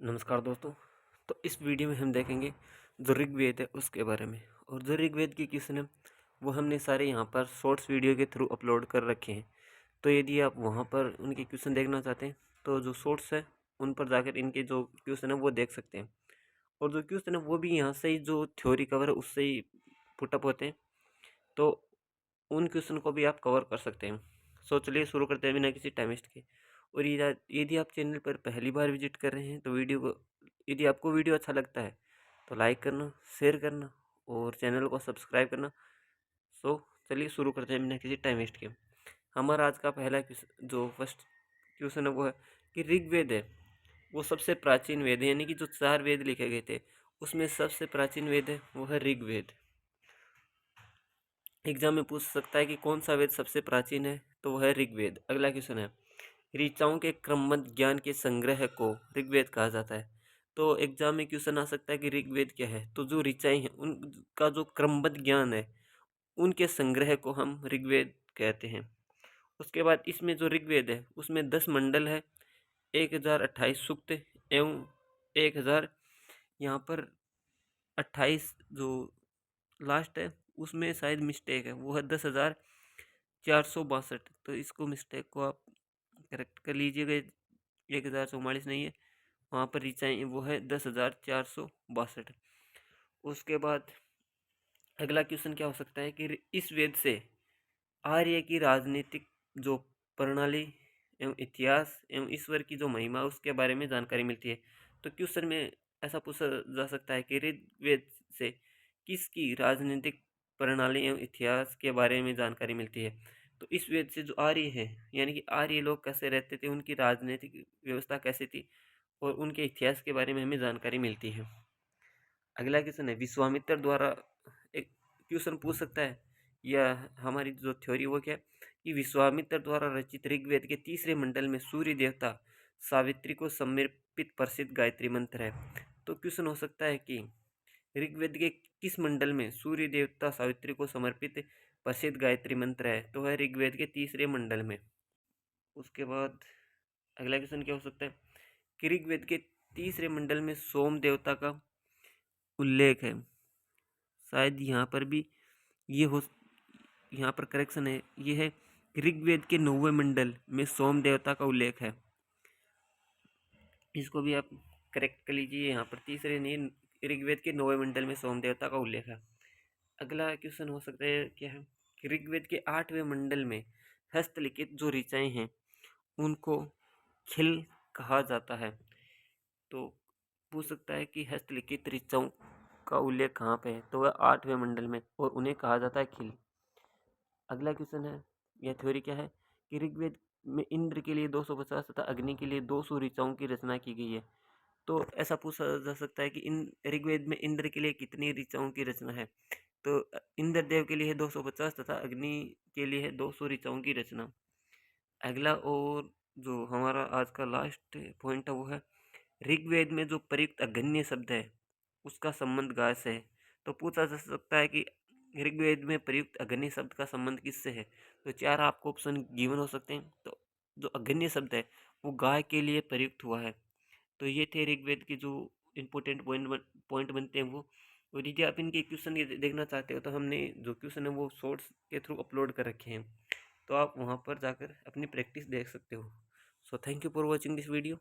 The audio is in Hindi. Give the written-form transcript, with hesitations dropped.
नमस्कार दोस्तों। तो इस वीडियो में हम देखेंगे जो ऋग्वेद है उसके बारे में। और जो ऋग्वेद की क्वेश्चन है वो हमने सारे यहाँ पर शॉर्ट्स वीडियो के थ्रू अपलोड कर रखे हैं। तो यदि आप वहाँ पर उनके क्वेश्चन देखना चाहते हैं तो जो शॉर्ट्स है उन पर जाकर इनके जो क्वेश्चन है वो देख सकते हैं। और जो क्वेश्चन है वो भी यहाँ से ही जो थ्योरी कवर है उससे ही पुटअप होते हैं। तो उन क्वेश्चन को भी आप कवर कर सकते हैं। सो चलिए शुरू करते हैं बिना किसी टाइम वेस्ट के। और यदि आप चैनल पर पहली बार विजिट कर रहे हैं तो यदि आपको वीडियो अच्छा लगता है तो लाइक करना, शेयर करना और चैनल को सब्सक्राइब करना। सो चलिए शुरू करते हैं बिना किसी टाइम वेस्ट के। हमारा आज का पहला जो फर्स्ट क्वेश्चन है वो है कि ऋग्वेद है वो सबसे प्राचीन वेद है, यानी कि जो 4 वेद लिखे गए थे उसमें सबसे प्राचीन वेद है वो है ऋग्वेद। एग्जाम में पूछ सकता है कि कौन सा वेद सबसे प्राचीन है, तो वह है ऋग्वेद। अगला क्वेश्चन है ऋचाओं के क्रमबद्ध ज्ञान के संग्रह को ऋग्वेद कहा जाता है। तो एग्जाम में क्वेश्चन आ सकता है कि ऋग्वेद क्या है, तो जो ऋचाएं हैं उनका जो क्रमबद्ध ज्ञान है उनके संग्रह को हम ऋग्वेद कहते हैं। उसके बाद इसमें जो ऋग्वेद है उसमें 10 मंडल है, 1028 सूक्त एवं 1000 यहाँ पर 28 जो लास्ट है उसमें शायद मिस्टेक है, वो है 10,462। तो इसको मिस्टेक को आप करेक्ट कर लीजिएगा। 1044 नहीं है, वहाँ पर ऋचाएँ वो है 10,462। उसके बाद अगला क्वेश्चन क्या हो सकता है कि इस वेद से आर्य की राजनीतिक जो प्रणाली एवं इतिहास एवं ईश्वर की जो महिमा उसके बारे में जानकारी मिलती है। तो क्वेश्चन में ऐसा पूछा जा सकता है कि ऋग्वेद से किसकी राजनीतिक प्रणाली एवं इतिहास के बारे में जानकारी मिलती है। तो इस वेद से जो आर्य है यानी कि आर्य लोग कैसे रहते थे, उनकी राजनीतिक व्यवस्था कैसी थी और उनके इतिहास के बारे में हमें जानकारी मिलती है। अगला क्वेश्चन है विश्वामित्र द्वारा एक क्वेश्चन पूछ सकता है या हमारी जो थ्योरी वो क्या है कि विश्वामित्र द्वारा रचित ऋग्वेद के तीसरे मंडल में सूर्य देवता सावित्री को समर्पित प्रसिद्ध गायत्री मंत्र है। तो क्वेश्चन हो सकता है कि ऋग्वेद के किस मंडल में सूर्य देवता सावित्री को समर्पित प्रसिद्ध गायत्री मंत्र है, तो वह ऋग्वेद के तीसरे मंडल में। उसके बाद अगला क्वेश्चन क्या हो सकता है कि ऋग्वेद के तीसरे मंडल में सोम देवता का उल्लेख है। शायद यहाँ पर भी ये हो, यहाँ पर करेक्शन है, ये है ऋग्वेद के 9वें मंडल में सोम देवता का उल्लेख है। इसको भी आप करेक्ट कर लीजिए, यहाँ पर तीसरे नहीं, ऋग्वेद के 9वें मंडल में सोम देवता का उल्लेख है। अगला क्वेश्चन हो सकता है क्या है कि ऋग्वेद के 8वें मंडल में हस्तलिखित जो ऋचाएँ हैं उनको खिल कहा जाता है। तो पूछ सकता है कि हस्तलिखित ऋचाओं का उल्लेख कहाँ पे है, तो वह 8वें मंडल में और उन्हें कहा जाता है खिल। अगला क्वेश्चन है यह थ्योरी क्या है कि ऋग्वेद में इंद्र के लिए 250 तथा अग्नि के लिए 200 ऋचाओं की रचना की गई है। तो ऐसा पूछा जा सकता है कि इन ऋग्वेद में इंद्र के लिए कितनी ऋचाओं की रचना है, तो इंद्र देव के लिए है 250 तथा अग्नि के लिए है 200 ऋचाओं की रचना। अगला और जो हमारा आज का लास्ट पॉइंट है वो है ऋग्वेद में जो प्रयुक्त अगन्य शब्द है उसका संबंध गाय से है। तो पूछा जा सकता है कि ऋग्वेद में प्रयुक्त अगन्य शब्द का संबंध किससे है, तो 4 आपको ऑप्शन गिवन हो सकते हैं। तो जो अगन्य शब्द है वो गाय के लिए प्रयुक्त हुआ है। तो ये थे ऋग्वेद के जो इम्पोर्टेंट पॉइंट बनते हैं वो। और यदि आप इनके क्वेश्चन देखना चाहते हो तो हमने जो क्वेश्चन है वो शॉर्ट्स के थ्रू अपलोड कर रखे हैं, तो आप वहाँ पर जाकर अपनी प्रैक्टिस देख सकते हो। So thank you for watching this video.